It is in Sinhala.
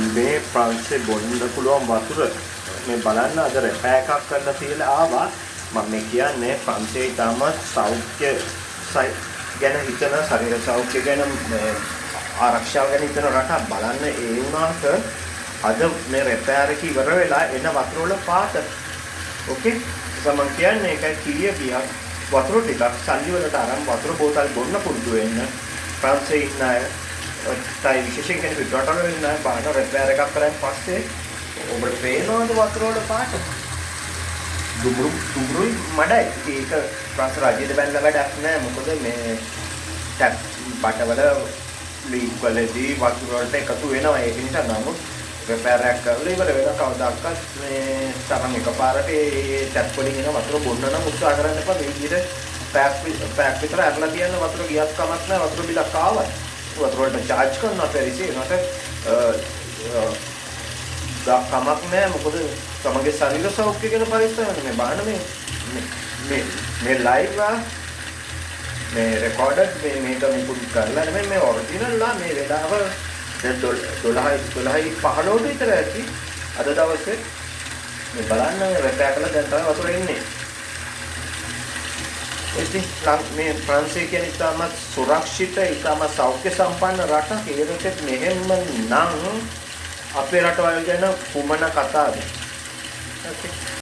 මේ ප්‍රංශේ බොන්න පුළුවන් වතුර මේ බලන්න අද රැපෑ එකක් කරලා තියලා ආවා. මම මේ කියන්නේ ප්‍රංශේ ඊටම සෞඛ්‍ය ගැන හිතන ශරීර සෞඛ්‍ය ගැන ආරක්ෂාව ගැන හිතන රටක් බලන්න ඒ වුණාට අද මේ රැපෑර එක ඉවර වෙලා එන වතුර වල පාට ඕකේ සමන් කියන්නේ ඒකයි කීය ගියක් වතුර ටිකක් සල්ලි වලට අරන් වතුර බෝතල් බොන්න පුරුදු වෙන්න ප්‍රංශේ ඉන්න අය තයි විශේෂයෙන් කෙනෙක් විතරට වෙන්න බාන රෙපෙයාර් එකක් කරන් පස්සේ ඔබට පේනවද වතුර වල පාට දුඹුරුයි මඩයි ඒක ප්‍රංශ රාජ්‍යයට බැලලා වැඩක් නෑ මොකද මේ ටැප් බටවල ලීක් වලදී වතුර වලට එකතු වෙනවා ඒක නිසා නමුත් රෙපෙයාර් එකක් කරලා ඉවර වෙලා කවදාකවත් මේ තරම් එකපාරට ඒ ටැප් වලින් එන වතුර බොන්න නම් උත්සාහ කරන්න එපා මේ විදිහට පැක් විතර අරලා තියන්න වතුර ගියක් කමක් නෑ වතුර බිලක් ආවත් වතුර වලට charge කරනවා පරිසි ඒකට කමක් නෑ මොකද තමගේ ශරීර සෞඛ්‍ය ගැන පරිස්සම් මේ බාන මේ ලයිව් මේ රෙකෝඩඩ් මේක මුකුත් කරලා නෙමෙයි මේ ඔරිජිනල් ලා මේ වෙලාව දැන් 12යි 15ට විතර ඇති අද දවසේ මේ බලන්න රෙපෙයාර් කළා දැන් තමයි වතුර එන්නේ ඉතින් මේ ප්‍රංශය කියන්නේ ඉතාමත් සුරක්ෂිත ඉතාමත් සෞඛ්‍ය සම්පන්න රටක් ඒකට මෙහෙම නම් අපේ රටවල් ගැන කුමන කතාවද?